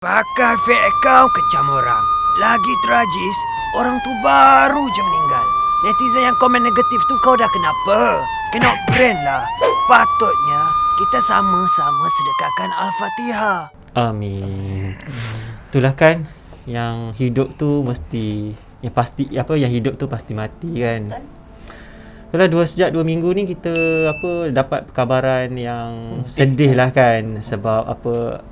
Pakai fake account kecam orang. Lagi tragis, orang tu baru je meninggal. Netizen yang komen negatif tu kau dah kenapa? Kena brand lah. Patutnya kita sama-sama sedekahkan Al-Fatihah. Amin. Itulah kan yang hidup tu mesti yang pasti yang hidup tu pasti mati kan. Itulah sejak 2 minggu ni kita dapat perkabaran yang sedih lah kan, sebab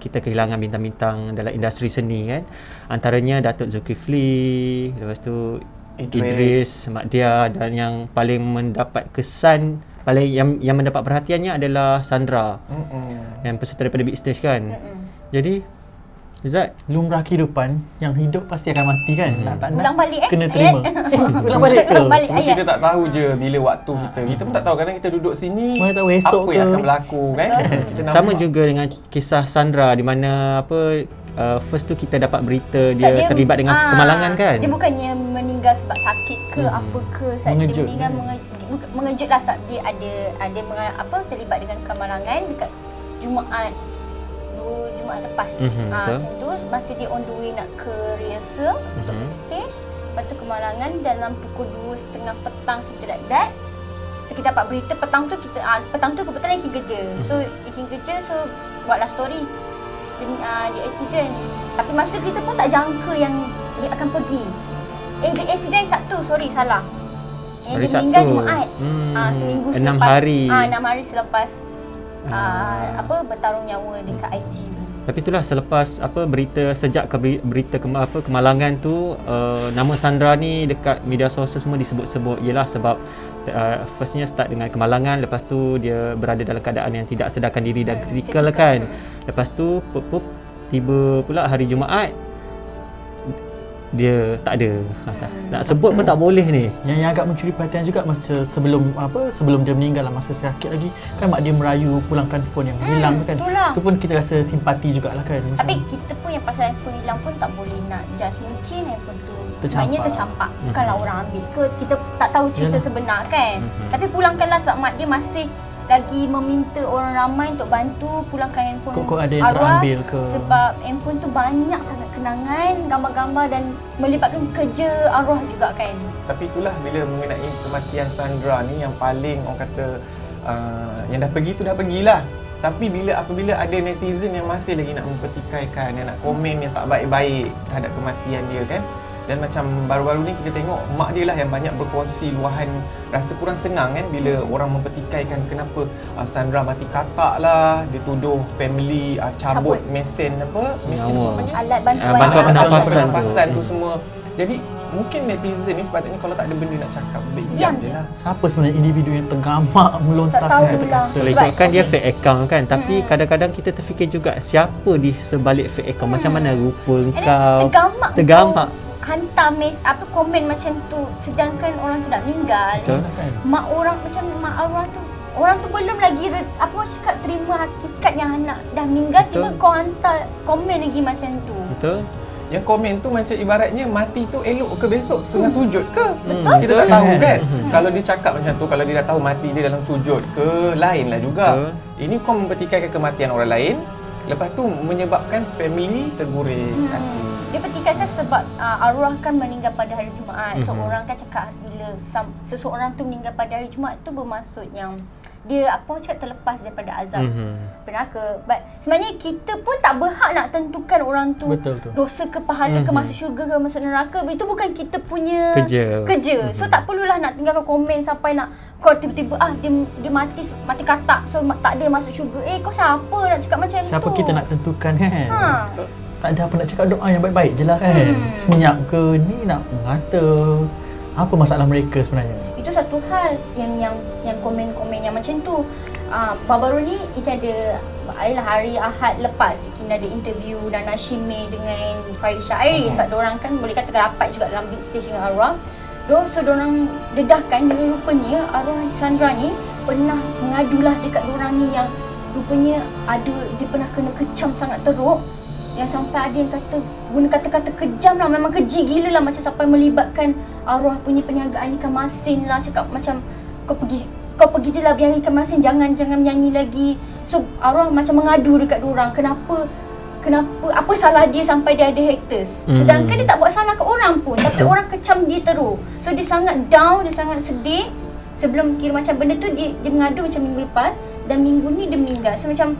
kita kehilangan bintang-bintang dalam industri seni kan. Antaranya Datuk Zulkifli, lepas tu Idris, Mak Dia, dan yang paling mendapat kesan yang mendapat perhatiannya adalah Sandra. Yang peserta daripada Big Stage kan. Jadi Izzat, lumrah kehidupan, yang hidup pasti akan mati kan. Nak tak nak kena terima. Ulang balik Cuma kita tak tahu je bila waktu kita pun tak tahu, kadang kita duduk sini mana tahu esok apa yang akan berlaku kan. Sama juga dengan kisah Sandra di mana first tu kita dapat berita dia terlibat dengan kemalangan kan. Dia bukannya meninggal sebab sakit ke apa ke, saat dia meninggal mengejut lah sebab dia ada terlibat dengan kemalangan dekat Jumaat lepas. Macam tu masa dia on the way nak ke rehearsal untuk stage, lepas tu kemalangan dalam pukul 2:30 petang seperti dat. So kita dapat berita petang tu kebetulan Ikin kerja. So Ikin kerja, so buatlah story. Dia accident. Tapi masa tu kita pun tak jangka yang dia akan pergi. Dia accident Sabtu, salah. Dia meninggal Jumaat. Seminggu selepas. 6 hari selepas bertarung nyawa dekat ICU. Tapi itulah selepas berita kemalangan tu, nama Sandra ni dekat media sosial semua disebut-sebut ialah sebab firstnya start dengan kemalangan, lepas tu dia berada dalam keadaan yang tidak sedarkan diri dan kritikal kan. Lepas tu tiba pula hari Jumaat dia tak ada. Nak sebut pun tak boleh ni. Yang agak mencuri perhatian juga masa sebelum dia meninggal lah, masa sakit lagi kan, mak dia merayu pulangkan phone yang hilang kan. Tu pun kita rasa simpati jugalah kan. Tapi kita pun yang pasal handphone hilang pun tak boleh nak judge. Mungkin handphone tu tercampak. Bukanlah orang ambil ke, kita tak tahu cerita sebenar kan. Tapi pulangkanlah sebab mak dia masih lagi meminta orang ramai untuk bantu pulangkan handphone kok ada yang terambil ke, sebab handphone tu banyak sangat kenangan, gambar-gambar dan melibatkan kerja arwah juga kan. Tapi itulah bila mengenai kematian Sandra ni, yang paling orang kata yang dah pergi tu dah pergilah. Tapi apabila ada netizen yang masih lagi nak mempertikaikan, yang nak komen yang tak baik-baik terhadap kematian dia kan. Dan macam baru-baru ni kita tengok mak dia lah yang banyak berkongsi luahan rasa kurang senang kan bila orang mempertikaikan kenapa Sandra mati katak lah, dia tuduh family cabut mesin alat bantuan pernafasan tu semua. Jadi mungkin netizen ni sepatutnya kalau tak ada benda nak cakap, diam je lah. Siapa sebenarnya individu yang tergamak melontarkan kata-kata? Sebab kan dia fake account kan, tapi kadang-kadang kita terfikir juga siapa di sebalik fake account, macam mana rupa kau tergamak hantar komen macam tu, sedangkan orang tu dah meninggal. Mak arwah tu, orang tu belum lagi terima hakikat yang anak dah meninggal. Tiba kau hantar komen lagi macam tu. Betul. Yang komen tu macam ibaratnya mati tu elok ke besok tengah sujud ke? Betul. Kita tak tahu kan. Kalau dia cakap macam tu, kalau dia dah tahu mati dia dalam sujud ke, lain lah juga. Ini kau mempertikaikan kematian orang lain, lepas tu menyebabkan family terguris hati. Dia pertikaikan sebab arwah kan meninggal pada hari Jumaat. So orang kan cakap bila seseorang tu meninggal pada hari Jumaat tu bermaksud yang dia terlepas daripada azab neraka. Sebenarnya kita pun tak berhak nak tentukan orang tu dosa ke pahala ke masuk syurga ke masuk neraka. Itu bukan kita punya kerja. So tak perlulah nak tinggalkan komen sampai nak kau tiba-tiba dia mati katak, so tak ada masuk syurga. Kau siapa nak cakap macam tu? Siapa kita nak tentukan kan? Tak ada apa nak cakap, doa yang baik-baik je lah kan. Senyap ke ni nak mengata apa masalah mereka sebenarnya. Itu satu hal yang komen-komen yang macam tu. Baru-baru ni kita ada hari Ahad lepas kita ada interview Nana Shime dengan Farid Syairi. Sebab diorang kan boleh kata rapat juga dalam Big Stage dengan arwah. So diorang dedahkan rupanya arwah Sandra ni pernah mengadulah dekat diorang ni yang rupanya dia pernah kena kecam sangat teruk. Yang sampai ada yang kata, guna kata-kata kejam lah, memang keji gila lah, macam sampai melibatkan arwah punya perniagaan ikan masin lah. Cakap macam kau pergi je lah biar ikan masin, jangan menyanyi lagi. So arwah macam mengadu dekat diorang, kenapa kenapa, apa salah dia sampai dia ada haters. Sedangkan dia tak buat salah ke orang pun, tapi orang kecam dia terus. So dia sangat down, dia sangat sedih. Sebelum kira macam benda tu dia mengadu macam minggu lepas, dan minggu ni dia meninggal. So macam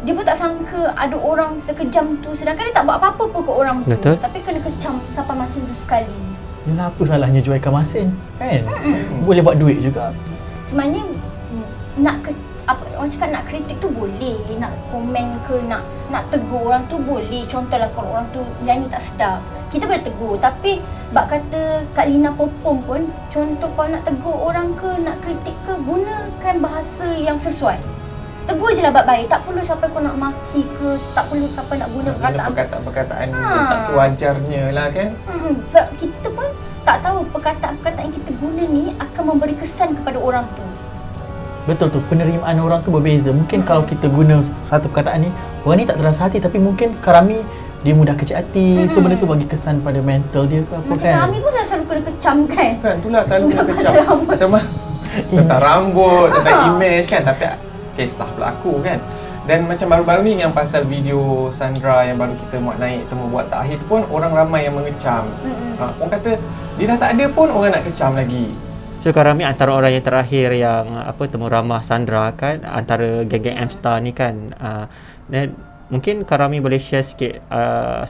dia pun tak sangka ada orang sekejam tu, sedangkan dia tak buat apa-apa pun ke orang tu. Betul. Tapi kena kecam sampai macam tu sekali. Yalah, apa salahnya jual ikan masin, kan? Boleh buat duit juga. Sebenarnya orang cakap nak kritik tu boleh, nak komen ke, nak tegur orang tu boleh. Contohlah kalau orang tu nyanyi tak sedap, kita boleh tegur. Tapi bak kata Kak Lina Popom pun, contoh kalau nak tegur orang ke, nak kritik ke, gunakan bahasa yang sesuai. Tegur je lah baik-baik, tak perlu sampai kau nak maki ke, tak perlu sampai nak guna perkataan-perkataan tak sewajarnya lah kan. Sebab kita pun tak tahu perkataan-perkataan yang kita guna ni akan memberi kesan kepada orang tu. Betul tu, penerimaan orang tu berbeza. Mungkin kalau kita guna satu perkataan ni, orang ni tak terasa hati, tapi mungkin Karami dia mudah kecil hati. So benda tu bagi kesan pada mental dia ke apa. Macam kan. Karami pun selalu kena kecam kan. Kan, itulah selalu kena kecam. Tentang rambut, tentang image kan. Tapi kisah pula aku kan. Dan macam baru-baru ni yang pasal video Sandra yang baru kita muat naik temu buat takhir tu pun orang ramai yang mengecam. Orang kata dia dah tak ada pun orang nak kecam lagi. So Karami antara orang yang terakhir yang temu ramah Sandra kan, antara geng-geng M-Star ni kan. Dan mungkin Karami boleh share sikit,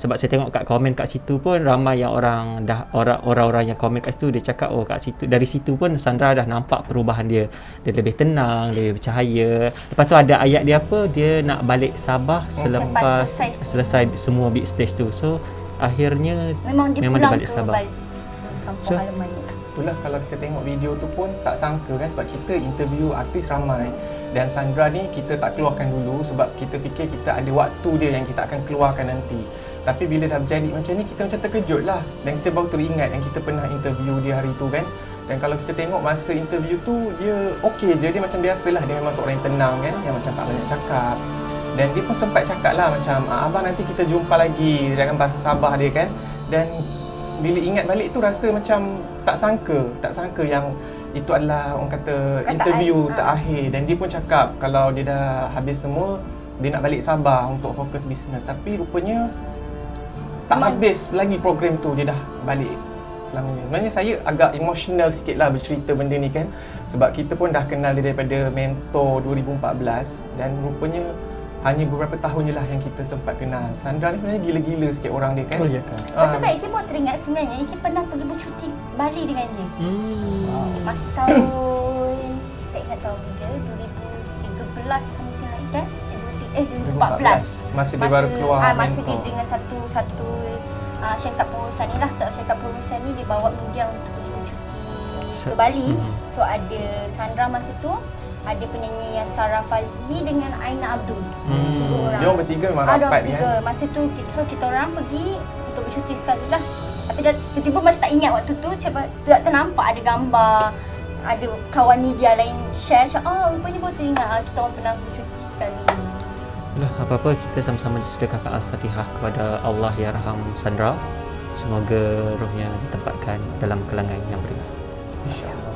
sebab saya tengok kat komen kat situ pun ramai yang orang-orang yang komen kat situ dia cakap kat situ, dari situ pun Sandra dah nampak perubahan dia. Dia lebih tenang, dia lebih bercahaya. Lepas tu ada ayat dia dia nak balik Sabah selepas selesai semua big stage tu. So akhirnya memang dia balik Sabah. Kampung halaman ni. Itulah kalau kita tengok video tu pun tak sangka kan, sebab kita interview artis ramai dan Sandra ni kita tak keluarkan dulu sebab kita fikir kita ada waktu dia yang kita akan keluarkan nanti. Tapi bila dah berjadi macam ni, kita macam terkejut lah, dan kita baru teringat yang kita pernah interview dia hari tu kan. Dan kalau kita tengok masa interview tu, dia okey je, dia macam biasalah, dia memang seorang yang tenang kan, yang macam tak banyak cakap. Dan dia pun sempat cakap lah macam, abang nanti kita jumpa lagi, dia jangan bahasa Sabah dia kan. Dan bila ingat balik tu rasa macam tak sangka yang itu adalah orang kata interview terakhir. Dan dia pun cakap kalau dia dah habis semua, dia nak balik Sabah untuk fokus bisnes. Tapi rupanya tak habis lagi program tu, dia dah balik selamanya. Sebenarnya saya agak emotional sikit lah bercerita benda ni kan, sebab kita pun dah kenal dia daripada Mentor 2014 dan rupanya hanya beberapa tahun je lah yang kita sempat kenal. Sandra ni sebenarnya gila-gila sikit orang dia kan. Betul je kan. Lepas tu kan Iki pun teringat sebenarnya Iki pernah pergi bercuti Bali dengan dia. Masa tahun, tak ingat tahun bila, 2013 something like that. 2014. Masa dia baru keluar masa dia dengan satu syarikat pengurusan ni lah. Syarikat pengurusan ni dia bawa media untuk pergi bercuti ke Bali. So ada Sandra masa tu, ada penyanyi yang Sarah Fazli dengan Aina Abdul. Tiga orang. Dia orang bertiga memang rapat kan. Masa tu kita orang pergi untuk bercuti sekali lah. Tapi dah tiba-tiba masa tak ingat waktu tu, tak ternampak ada gambar, ada kawan media lain share, rupanya baru teringat kita orang pernah bercuti sekali. Dah, apa-apa kita sama-sama sedekahkan Al-Fatihah kepada Allah Yarham Sandra. Semoga rohnya ditempatkan dalam kelangan yang beriman. InsyaAllah.